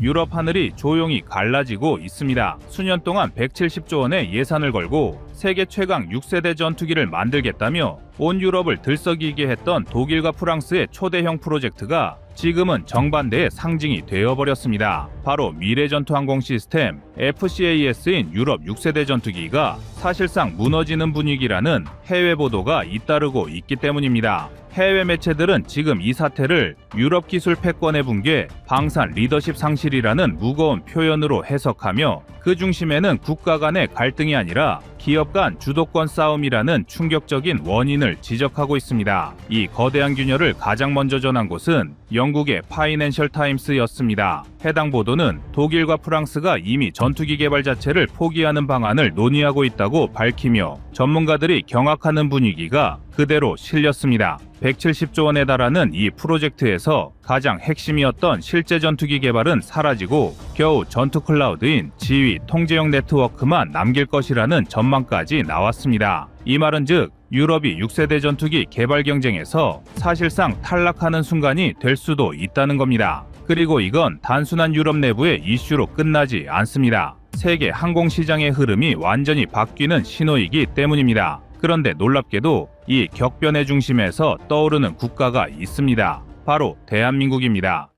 유럽 하늘이 조용히 갈라지고 있습니다. 수년 동안 170조 원의 예산을 걸고 세계 최강 6세대 전투기를 만들겠다며 온 유럽을 들썩이게 했던 독일과 프랑스의 초대형 프로젝트가 지금은 정반대의 상징이 되어버렸습니다. 바로 미래전투항공 시스템 FCAS인 유럽 6세대 전투기가 사실상 무너지는 분위기라는 해외 보도가 잇따르고 있기 때문입니다. 해외 매체들은 지금 이 사태를 유럽 기술 패권의 붕괴, 방산 리더십 상실이라는 무거운 표현으로 해석하며 그 중심에는 국가 간의 갈등이 아니라 기업 간 주도권 싸움이라는 충격적인 원인을 지적하고 있습니다. 이 거대한 균열을 가장 먼저 전한 곳은 영국의 파이낸셜 타임스였습니다. 해당 보도는 독일과 프랑스가 이미 전투기 개발 자체를 포기하는 방안을 논의하고 있다고 밝히며 전문가들이 경악하는 분위기가 그대로 실렸습니다. 170조 원에 달하는 이 프로젝트에서 가장 핵심이었던 실제 전투기 개발은 사라지고 겨우 전투 클라우드인 지휘 통제형 네트워크만 남길 것이라는 전망까지 나왔습니다. 이 말은 즉 유럽이 6세대 전투기 개발 경쟁에서 사실상 탈락하는 순간이 될 수도 있다는 겁니다. 그리고 이건 단순한 유럽 내부의 이슈로 끝나지 않습니다. 세계 항공시장의 흐름이 완전히 바뀌는 신호이기 때문입니다. 그런데 놀랍게도 이 격변의 중심에서 떠오르는 국가가 있습니다. 바로 대한민국입니다.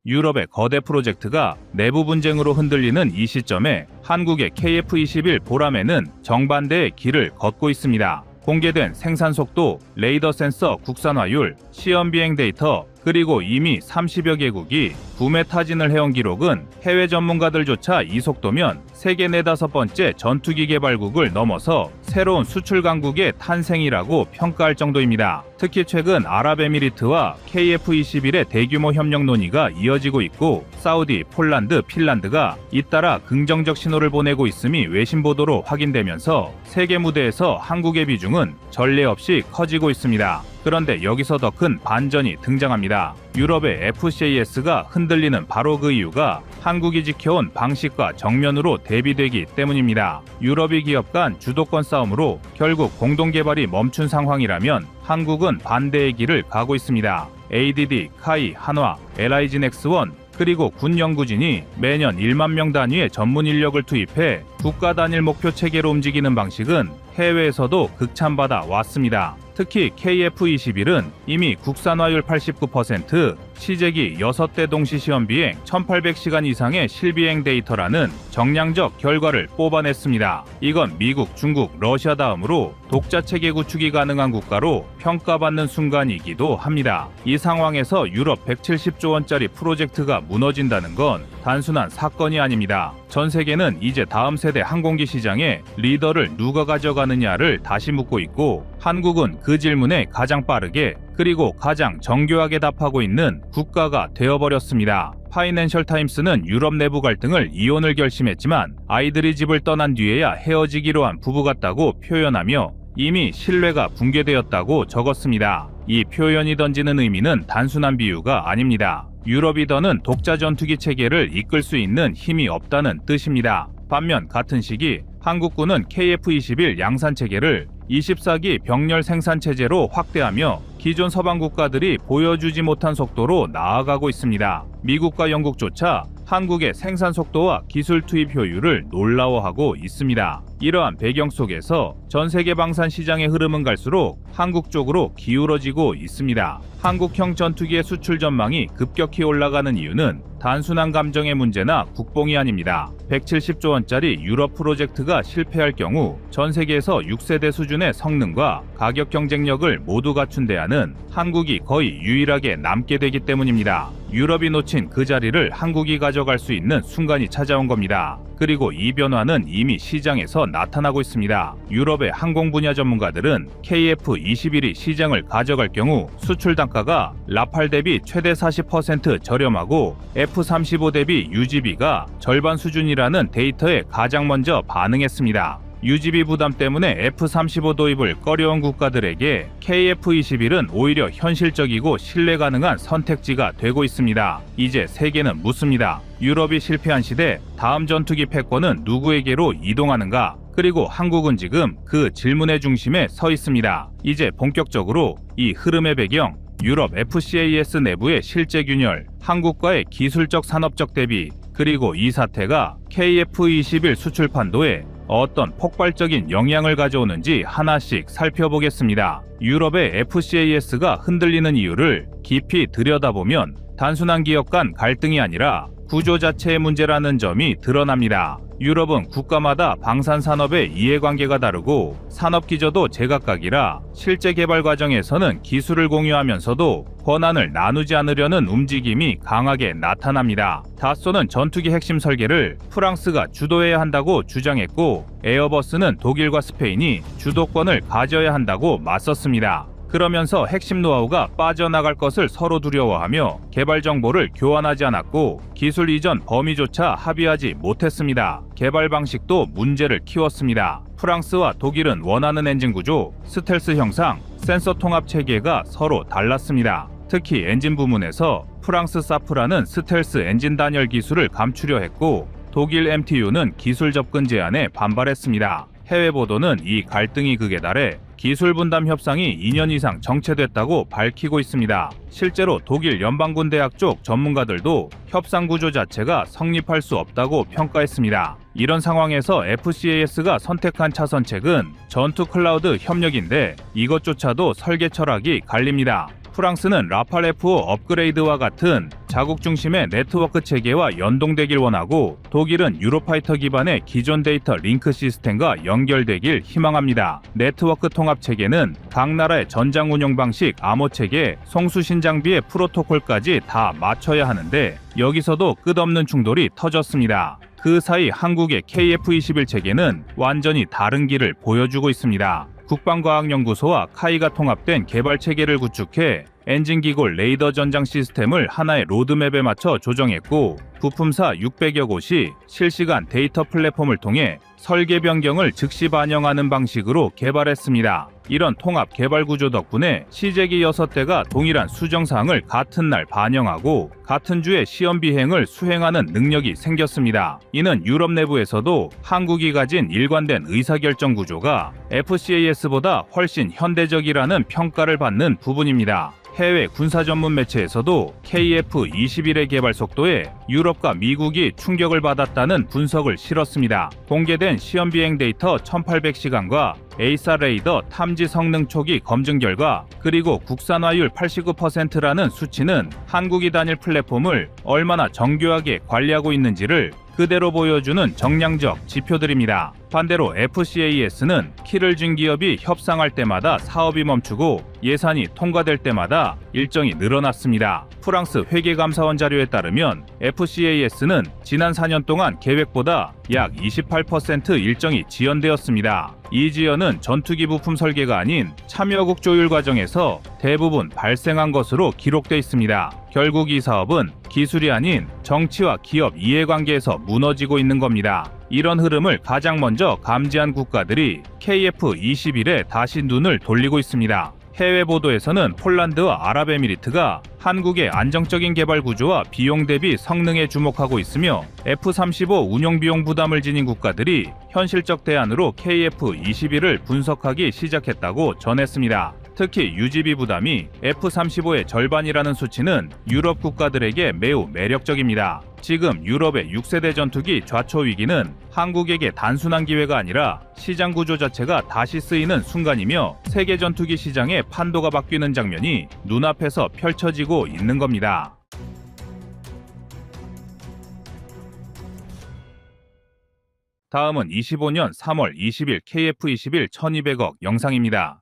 유럽의 거대 프로젝트가 내부 분쟁으로 흔들리는 이 시점에 한국의 KF-21 보람에는 정반대의 길을 걷고 있습니다. 공개된 생산 속도, 레이더 센서 국산화율, 시험 비행 데이터, 그리고 이미 30여 개국이 구매 타진을 해온 기록은 해외 전문가들조차 이 속도면 세계 4~5번째 전투기 개발국을 넘어서 새로운 수출 강국의 탄생이라고 평가할 정도입니다. 특히 최근 아랍에미리트와 KF-21의 대규모 협력 논의가 이어지고 있고 사우디, 폴란드, 핀란드가 잇따라 긍정적 신호를 보내고 있음이 외신 보도로 확인되면서 세계 무대에서 한국의 비중은 전례 없이 커지고 있습니다. 그런데 여기서 더 큰 반전이 등장합니다. 유럽의 FCAS가 흔들리는 바로 그 이유가 한국이 지켜온 방식과 정면으로 대비되기 때문입니다. 유럽이 기업 간 주도권 싸움으로 결국 공동 개발이 멈춘 상황이라면 한국은 반대의 길을 가고 있습니다. ADD, 카이, 한화, LIG 넥스원, 그리고 군 연구진이 매년 1만 명 단위의 전문 인력을 투입해 국가 단일 목표 체계로 움직이는 방식은 해외에서도 극찬받아 왔습니다. 특히 KF-21은 이미 국산화율 89%, 시제기 6대 동시 시험 비행 1800시간 이상의 실비행 데이터라는 정량적 결과를 뽑아냈습니다. 이건 미국, 중국, 러시아 다음으로 독자 체계 구축이 가능한 국가로 평가받는 순간이기도 합니다. 이 상황에서 유럽 170조 원짜리 프로젝트가 무너진다는 건 단순한 사건이 아닙니다. 전 세계는 이제 다음 세대 항공기 시장에 리더를 누가 가져가느냐를 다시 묻고 있고 한국은 그 질문에 가장 빠르게 그리고 가장 정교하게 답하고 있는 국가가 되어버렸습니다. 파이낸셜 타임스는 유럽 내부 갈등을 이혼을 결심했지만 아이들이 집을 떠난 뒤에야 헤어지기로 한 부부 같다고 표현하며 이미 신뢰가 붕괴되었다고 적었습니다. 이 표현이 던지는 의미는 단순한 비유가 아닙니다. 유럽이 더는 독자 전투기 체계를 이끌 수 있는 힘이 없다는 뜻입니다. 반면 같은 시기 한국군은 KF-21 양산 체계를 24기 병렬 생산 체제로 확대하며 기존 서방 국가들이 보여주지 못한 속도로 나아가고 있습니다. 미국과 영국조차 한국의 생산 속도와 기술 투입 효율을 놀라워하고 있습니다. 이러한 배경 속에서 전 세계 방산 시장의 흐름은 갈수록 한국 쪽으로 기울어지고 있습니다. 한국형 전투기의 수출 전망이 급격히 올라가는 이유는 단순한 감정의 문제나 국뽕이 아닙니다. 170조 원짜리 유럽 프로젝트가 실패할 경우 전 세계에서 6세대 수준의 성능과 가격 경쟁력을 모두 갖춘 데야는 한국이 거의 유일하게 남게 되기 때문입니다. 유럽이 놓친 그 자리를 한국이 가져갈 수 있는 순간이 찾아온 겁니다. 그리고 이 변화는 이미 시장에서 나타나고 있습니다. 유럽의 항공 분야 전문가들은 KF-21이 시장을 가져갈 경우 수출 단가가 라팔 대비 최대 40% 저렴하고 F-35 대비 유지비가 절반 수준이라는 데이터에 가장 먼저 반응했습니다. 유지비 부담 때문에 F-35 도입을 꺼려온 국가들에게 KF-21은 오히려 현실적이고 신뢰 가능한 선택지가 되고 있습니다. 이제 세계는 묻습니다. 유럽이 실패한 시대 다음 전투기 패권은 누구에게로 이동하는가? 그리고 한국은 지금 그 질문의 중심에 서 있습니다. 이제 본격적으로 이 흐름의 배경, 유럽 FCAS 내부의 실제 균열, 한국과의 기술적 산업적 대비, 그리고 이 사태가 KF-21 수출 판도에 어떤 폭발적인 영향을 가져오는지 하나씩 살펴보겠습니다. 유럽의 FCAS가 흔들리는 이유를 깊이 들여다보면 단순한 기업 간 갈등이 아니라 구조 자체의 문제라는 점이 드러납니다. 유럽은 국가마다 방산 산업의 이해관계가 다르고 산업 기저도 제각각이라 실제 개발 과정에서는 기술을 공유하면서도 권한을 나누지 않으려는 움직임이 강하게 나타납니다. 다소는 전투기 핵심 설계를 프랑스가 주도해야 한다고 주장했고 에어버스는 독일과 스페인이 주도권을 가져야 한다고 맞섰습니다. 그러면서 핵심 노하우가 빠져나갈 것을 서로 두려워하며 개발 정보를 교환하지 않았고 기술 이전 범위조차 합의하지 못했습니다. 개발 방식도 문제를 키웠습니다. 프랑스와 독일은 원하는 엔진 구조, 스텔스 형상, 센서 통합 체계가 서로 달랐습니다. 특히 엔진 부문에서 프랑스 사프라는 스텔스 엔진 단열 기술을 감추려 했고 독일 MTU는 기술 접근 제한에 반발했습니다. 해외 보도는 이 갈등이 극에 달해 기술 분담 협상이 2년 이상 정체됐다고 밝히고 있습니다. 실제로 독일 연방군대학 쪽 전문가들도 협상 구조 자체가 성립할 수 없다고 평가했습니다. 이런 상황에서 FCAS가 선택한 차선책은 전투 클라우드 협력인데 이것조차도 설계 철학이 갈립니다. 프랑스는 라팔 F5 업그레이드와 같은 자국 중심의 네트워크 체계와 연동되길 원하고 독일은 유로파이터 기반의 기존 데이터 링크 시스템과 연결되길 희망합니다. 네트워크 통합 체계는 각 나라의 전장 운영 방식, 암호 체계, 송수신 장비의 프로토콜까지 다 맞춰야 하는데 여기서도 끝없는 충돌이 터졌습니다. 그 사이 한국의 KF-21 체계는 완전히 다른 길을 보여주고 있습니다. 국방과학연구소와 카이가 통합된 개발 체계를 구축해 엔진 기골 레이더 전장 시스템을 하나의 로드맵에 맞춰 조정했고 부품사 600여 곳이 실시간 데이터 플랫폼을 통해 설계 변경을 즉시 반영하는 방식으로 개발했습니다. 이런 통합 개발 구조 덕분에 시제기 6대가 동일한 수정사항을 같은 날 반영하고 같은 주에 시험 비행을 수행하는 능력이 생겼습니다. 이는 유럽 내부에서도 한국이 가진 일관된 의사결정 구조가 FCAS보다 훨씬 현대적이라는 평가를 받는 부분입니다. 해외 군사 전문 매체에서도 KF-21의 개발 속도에 유럽과 미국이 충격을 받았다는 분석을 실었습니다. 공개된 시험 비행 데이터 1800시간과 에이사 레이더 탐지 성능 초기 검증 결과 그리고 국산화율 89%라는 수치는 한국이 단일 플랫폼을 얼마나 정교하게 관리하고 있는지를 그대로 보여주는 정량적 지표들입니다. 반대로 FCAS는 키를 준 기업이 협상할 때마다 사업이 멈추고 예산이 통과될 때마다 일정이 늘어났습니다. 프랑스 회계감사원 자료에 따르면 FCAS는 지난 4년 동안 계획보다 약 28% 일정이 지연되었습니다. 이 지연은 전투기 부품 설계가 아닌 참여국 조율 과정에서 대부분 발생한 것으로 기록돼 있습니다. 결국 이 사업은 기술이 아닌 정치와 기업 이해관계에서 무너지고 있는 겁니다. 이런 흐름을 가장 먼저 감지한 국가들이 KF-21에 다시 눈을 돌리고 있습니다. 해외 보도에서는 폴란드와 아랍에미리트가 한국의 안정적인 개발 구조와 비용 대비 성능에 주목하고 있으며 F-35 운용 비용 부담을 지닌 국가들이 현실적 대안으로 KF-21을 분석하기 시작했다고 전했습니다. 특히 유지비 부담이 F-35의 절반이라는 수치는 유럽 국가들에게 매우 매력적입니다. 지금 유럽의 6세대 전투기 좌초 위기는 한국에게 단순한 기회가 아니라 시장 구조 자체가 다시 쓰이는 순간이며 세계 전투기 시장의 판도가 바뀌는 장면이 눈앞에서 펼쳐지고 있는 겁니다. 다음은 25년 3월 20일 KF-21 1200억 영상입니다.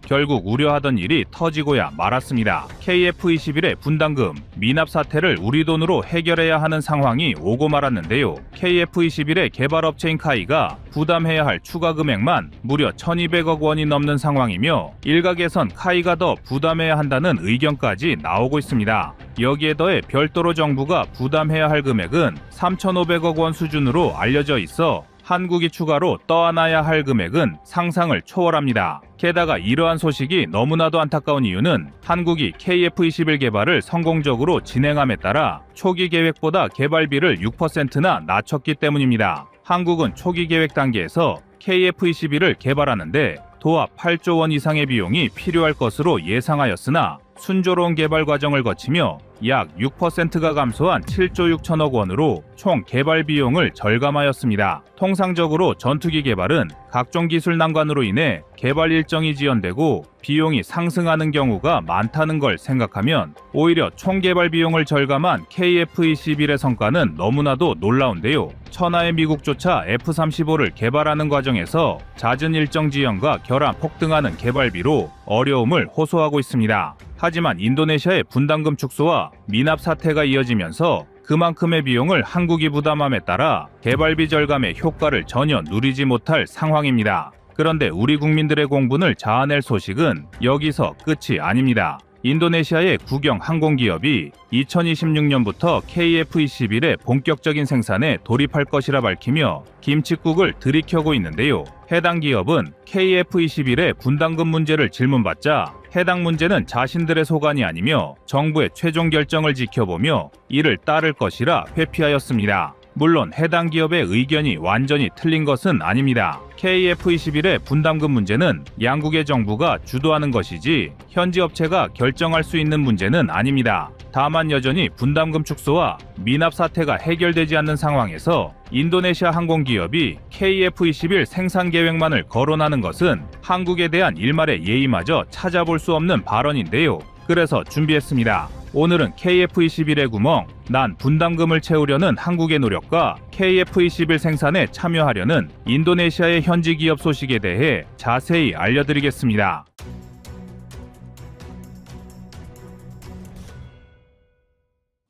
결국 우려하던 일이 터지고야 말았습니다. KF-21의 분담금, 미납 사태를 우리 돈으로 해결해야 하는 상황이 오고 말았는데요. KF-21의 개발업체인 카이가 부담해야 할 추가 금액만 무려 1200억 원이 넘는 상황이며 일각에선 카이가 더 부담해야 한다는 의견까지 나오고 있습니다. 여기에 더해 별도로 정부가 부담해야 할 금액은 3,500억 원 수준으로 알려져 있어 한국이 추가로 떠안아야 할 금액은 상상을 초월합니다. 게다가 이러한 소식이 너무나도 안타까운 이유는 한국이 KF-21 개발을 성공적으로 진행함에 따라 초기 계획보다 개발비를 6%나 낮췄기 때문입니다. 한국은 초기 계획 단계에서 KF-21을 개발하는데 도합 8조 원 이상의 비용이 필요할 것으로 예상하였으나 순조로운 개발 과정을 거치며 약 6%가 감소한 7조 6천억 원으로 총 개발 비용을 절감하였습니다. 통상적으로 전투기 개발은 각종 기술 난관으로 인해 개발 일정이 지연되고 비용이 상승하는 경우가 많다는 걸 생각하면 오히려 총 개발 비용을 절감한 KF-21의 성과는 너무나도 놀라운데요. 천하의 미국조차 F-35를 개발하는 과정에서 잦은 일정 지연과 결함 폭등하는 개발비로 어려움을 호소하고 있습니다. 하지만 인도네시아의 분담금 축소와 미납 사태가 이어지면서 그만큼의 비용을 한국이 부담함에 따라 개발비 절감의 효과를 전혀 누리지 못할 상황입니다. 그런데 우리 국민들의 공분을 자아낼 소식은 여기서 끝이 아닙니다. 인도네시아의 국영 항공기업이 2026년부터 KF-21의 본격적인 생산에 돌입할 것이라 밝히며 김칫국을 들이켜고 있는데요. 해당 기업은 KF-21의 분담금 문제를 질문받자 해당 문제는 자신들의 소관이 아니며 정부의 최종 결정을 지켜보며 이를 따를 것이라 회피하였습니다. 물론 해당 기업의 의견이 완전히 틀린 것은 아닙니다. KF-21의 분담금 문제는 양국의 정부가 주도하는 것이지 현지 업체가 결정할 수 있는 문제는 아닙니다. 다만 여전히 분담금 축소와 미납 사태가 해결되지 않는 상황에서 인도네시아 항공기업이 KF-21 생산 계획만을 거론하는 것은 한국에 대한 일말의 예의마저 찾아볼 수 없는 발언인데요. 그래서 준비했습니다. 오늘은 KF-21의 구멍, 난 분담금을 채우려는 한국의 노력과 KF-21 생산에 참여하려는 인도네시아의 현지 기업 소식에 대해 자세히 알려드리겠습니다.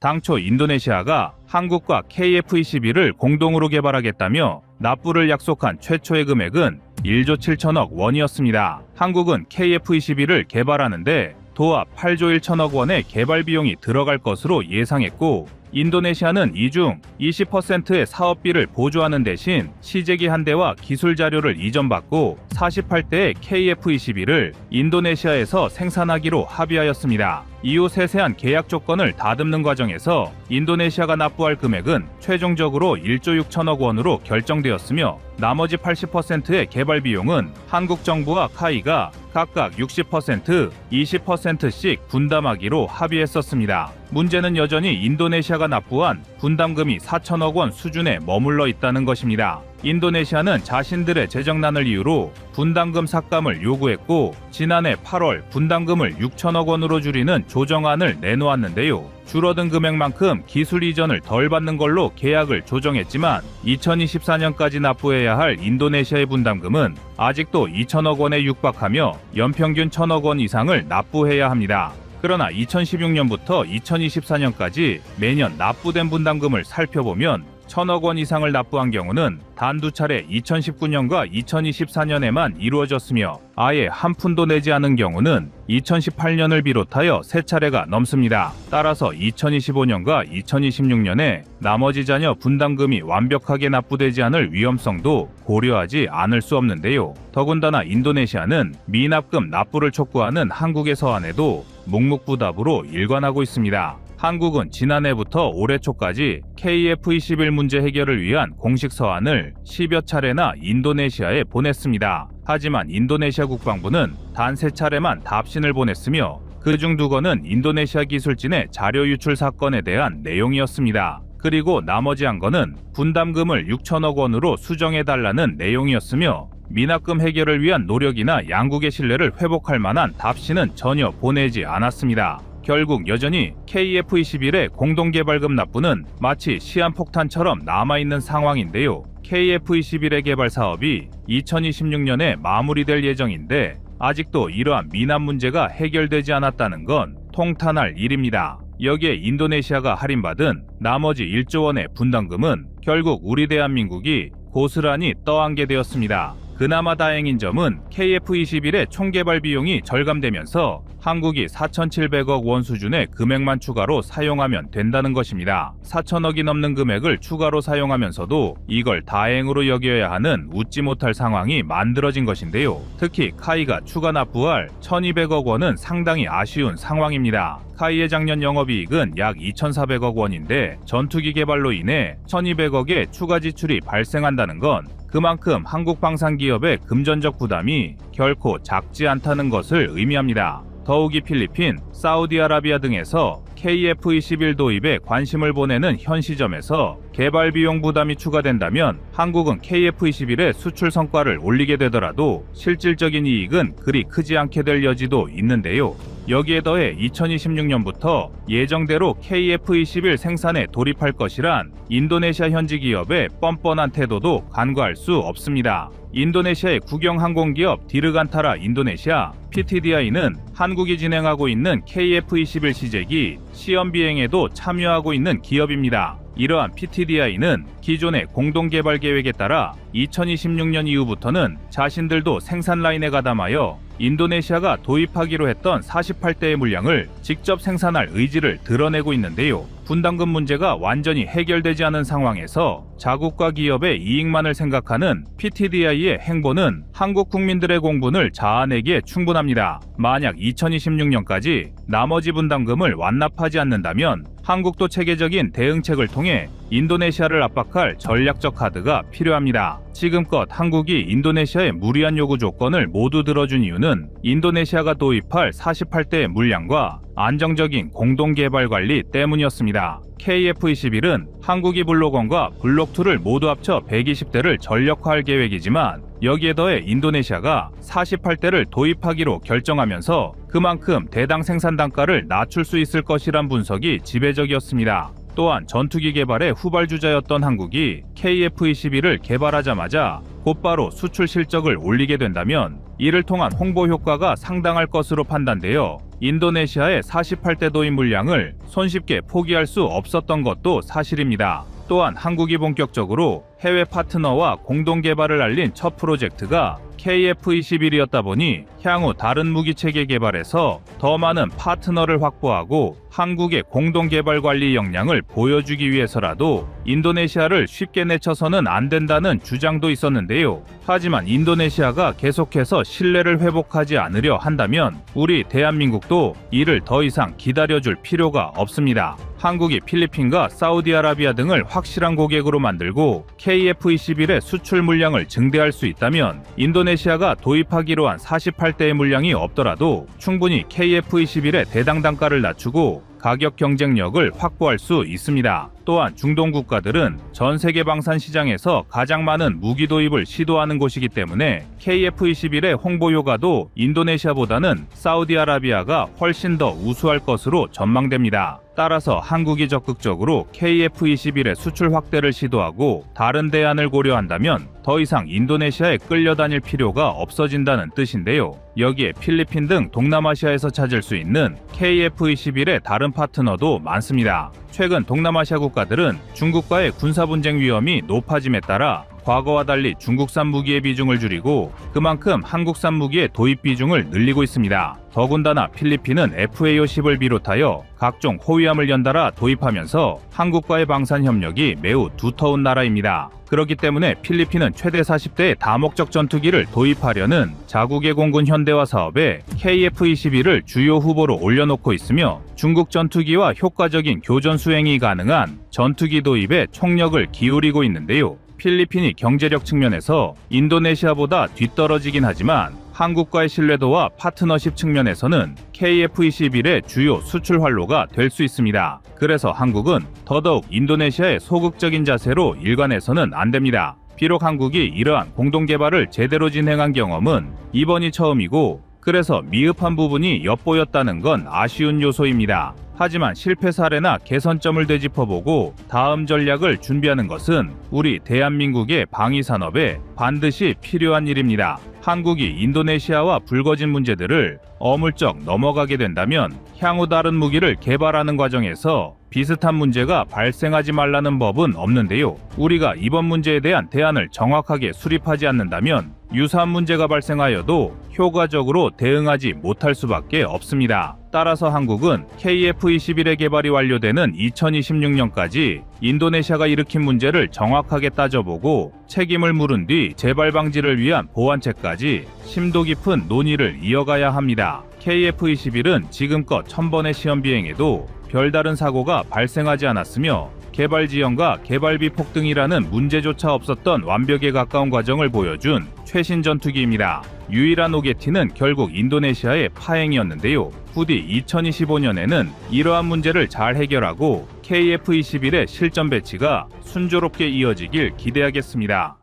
당초 인도네시아가 한국과 KF-21을 공동으로 개발하겠다며 납부를 약속한 최초의 금액은 1조 7천억 원이었습니다. 한국은 KF-21을 개발하는데 도합 8조 1천억 원의 개발 비용이 들어갈 것으로 예상했고 인도네시아는 이 중 20%의 사업비를 보조하는 대신 시제기 한 대와 기술 자료를 이전받고 48대의 KF-21을 인도네시아에서 생산하기로 합의하였습니다. 이후 세세한 계약 조건을 다듬는 과정에서 인도네시아가 납부할 금액은 최종적으로 1조 6천억 원으로 결정되었으며 나머지 80%의 개발 비용은 한국 정부와 카이가 각각 60%, 20%씩 분담하기로 합의했었습니다. 문제는 여전히 인도네시아가 납부한 분담금이 4천억 원 수준에 머물러 있다는 것입니다. 인도네시아는 자신들의 재정난을 이유로 분담금 삭감을 요구했고 지난해 8월 분담금을 6천억 원으로 줄이는 조정안을 내놓았는데요. 줄어든 금액만큼 기술 이전을 덜 받는 걸로 계약을 조정했지만 2024년까지 납부해야 할 인도네시아의 분담금은 아직도 2천억 원에 육박하며 연평균 1천억 원 이상을 납부해야 합니다. 그러나 2016년부터 2024년까지 매년 납부된 분담금을 살펴보면 1천억 원 이상을 납부한 경우는 단두 차례 2019년과 2024년에만 이루어졌으며 아예 한 푼도 내지 않은 경우는 2018년을 비롯하여 3차례가 넘습니다. 따라서 2025년과 2026년에 나머지 자녀 분담금이 완벽하게 납부되지 않을 위험성도 고려하지 않을 수 없는데요. 더군다나 인도네시아는 미납금 납부를 촉구하는 한국의 서한에도 묵묵부답으로 일관하고 있습니다. 한국은 지난해부터 올해 초까지 KF-21 문제 해결을 위한 공식 서한을 10여 차례나 인도네시아에 보냈습니다. 하지만 인도네시아 국방부는 단 3차례만 답신을 보냈으며 그중 2건은 인도네시아 기술진의 자료 유출 사건에 대한 내용이었습니다. 그리고 나머지 한 건은 분담금을 6천억 원으로 수정해달라는 내용이었으며 미납금 해결을 위한 노력이나 양국의 신뢰를 회복할 만한 답신은 전혀 보내지 않았습니다. 결국 여전히 KF-21의 공동개발금 납부는 마치 시한폭탄처럼 남아있는 상황인데요. KF-21의 개발 사업이 2026년에 마무리될 예정인데 아직도 이러한 미납 문제가 해결되지 않았다는 건 통탄할 일입니다. 여기에 인도네시아가 할인받은 나머지 1조 원의 분담금은 결국 우리 대한민국이 고스란히 떠안게 되었습니다. 그나마 다행인 점은 KF-21의 총개발 비용이 절감되면서 한국이 4,700억 원 수준의 금액만 추가로 사용하면 된다는 것입니다. 4천억이 넘는 금액을 추가로 사용하면서도 이걸 다행으로 여겨야 하는 웃지 못할 상황이 만들어진 것인데요. 특히 카이가 추가 납부할 1,200억 원은 상당히 아쉬운 상황입니다. 카이의 작년 영업이익은 약 2,400억 원인데 전투기 개발로 인해 1,200억의 추가 지출이 발생한다는 건 그만큼 한국 방산기업의 금전적 부담이 결코 작지 않다는 것을 의미합니다. 더욱이 필리핀, 사우디아라비아 등에서 KF-21 도입에 관심을 보내는 현 시점에서 개발 비용 부담이 추가된다면 한국은 KF-21의 수출 성과를 올리게 되더라도 실질적인 이익은 그리 크지 않게 될 여지도 있는데요. 여기에 더해 2026년부터 예정대로 KF-21 생산에 돌입할 것이란 인도네시아 현지 기업의 뻔뻔한 태도도 간과할 수 없습니다. 인도네시아의 국영항공기업 디르간타라 인도네시아 PTDI는 한국이 진행하고 있는 KF-21 시제기 시험 비행에도 참여하고 있는 기업입니다. 이러한 PTDI는 기존의 공동개발 계획에 따라 2026년 이후부터는 자신들도 생산 라인에 가담하여 인도네시아가 도입하기로 했던 48대의 물량을 직접 생산할 의지를 드러내고 있는데요. 분담금 문제가 완전히 해결되지 않은 상황에서 자국과 기업의 이익만을 생각하는 PTDI의 행보는 한국 국민들의 공분을 자아내기에 충분합니다. 만약 2026년까지 나머지 분담금을 완납하지 않는다면 한국도 체계적인 대응책을 통해 인도네시아를 압박할 전략적 카드가 필요합니다. 지금껏 한국이 인도네시아의 무리한 요구 조건을 모두 들어준 이유는 인도네시아가 도입할 48대의 물량과 안정적인 공동개발 관리 때문이었습니다. KF-21은 한국이 블록1과 블록2를 모두 합쳐 120대를 전력화할 계획이지만 여기에 더해 인도네시아가 48대를 도입하기로 결정하면서 그만큼 대당 생산 단가를 낮출 수 있을 것이란 분석이 지배적이었습니다. 또한 전투기 개발의 후발주자였던 한국이 KF-21을 개발하자마자 곧바로 수출 실적을 올리게 된다면 이를 통한 홍보 효과가 상당할 것으로 판단되어 인도네시아의 48대 도입 물량을 손쉽게 포기할 수 없었던 것도 사실입니다. 또한 한국이 본격적으로 해외 파트너와 공동 개발을 알린 첫 프로젝트가 KF-21이었다 보니 향후 다른 무기체계 개발에서 더 많은 파트너를 확보하고 한국의 공동 개발 관리 역량을 보여주기 위해서라도 인도네시아를 쉽게 내쳐서는 안 된다는 주장도 있었는데요. 하지만 인도네시아가 계속해서 신뢰를 회복하지 않으려 한다면 우리 대한민국도 이를 더 이상 기다려줄 필요가 없습니다. 한국이 필리핀과 사우디아라비아 등을 확실한 고객으로 만들고 KF-21의 수출 물량을 증대할 수 있다면 인도네시아가 도입하기로 한 48대의 물량이 없더라도 충분히 KF-21의 대당 단가를 낮추고 가격 경쟁력을 확보할 수 있습니다. 또한 중동 국가들은 전 세계 방산 시장에서 가장 많은 무기 도입을 시도하는 곳이기 때문에 KF-21의 홍보 효과도 인도네시아보다는 사우디아라비아가 훨씬 더 우수할 것으로 전망됩니다. 따라서 한국이 적극적으로 KF-21의 수출 확대를 시도하고 다른 대안을 고려한다면 더 이상 인도네시아에 끌려다닐 필요가 없어진다는 뜻인데요. 여기에 필리핀 등 동남아시아에서 찾을 수 있는 KF-21의 다른 파트너도 많습니다. 최근 동남아시아 국가들은 중국과의 군사분쟁 위험이 높아짐에 따라 과거와 달리 중국산 무기의 비중을 줄이고 그만큼 한국산 무기의 도입 비중을 늘리고 있습니다. 더군다나 필리핀은 FAO-10을 비롯하여 각종 호위함을 연달아 도입하면서 한국과의 방산 협력이 매우 두터운 나라입니다. 그렇기 때문에 필리핀은 최대 40대의 다목적 전투기를 도입하려는 자국의 공군 현대화 사업에 KF-21을 주요 후보로 올려놓고 있으며 중국 전투기와 효과적인 교전 수행이 가능한 전투기 도입에 총력을 기울이고 있는데요. 필리핀이 경제력 측면에서 인도네시아보다 뒤떨어지긴 하지만 한국과의 신뢰도와 파트너십 측면에서는 KF-21의 주요 수출 활로가 될 수 있습니다. 그래서 한국은 더더욱 인도네시아의 소극적인 자세로 일관해서는 안 됩니다. 비록 한국이 이러한 공동개발을 제대로 진행한 경험은 이번이 처음이고 그래서 미흡한 부분이 엿보였다는 건 아쉬운 요소입니다. 하지만 실패 사례나 개선점을 되짚어보고 다음 전략을 준비하는 것은 우리 대한민국의 방위산업에 반드시 필요한 일입니다. 한국이 인도네시아와 불거진 문제들을 어물쩍 넘어가게 된다면 향후 다른 무기를 개발하는 과정에서 비슷한 문제가 발생하지 말라는 법은 없는데요. 우리가 이번 문제에 대한 대안을 정확하게 수립하지 않는다면 유사한 문제가 발생하여도 효과적으로 대응하지 못할 수밖에 없습니다. 따라서 한국은 KF-21의 개발이 완료되는 2026년까지 인도네시아가 일으킨 문제를 정확하게 따져보고 책임을 물은 뒤 재발 방지를 위한 보완책까지 심도 깊은 논의를 이어가야 합니다. KF-21은 지금껏 1000번의 시험 비행에도 별다른 사고가 발생하지 않았으며 개발 지연과 개발비 폭등이라는 문제조차 없었던 완벽에 가까운 과정을 보여준 최신 전투기입니다. 유일한 오게티는 결국 인도네시아의 파행이었는데요. 부디 2025년에는 이러한 문제를 잘 해결하고 KF-21의 실전 배치가 순조롭게 이어지길 기대하겠습니다.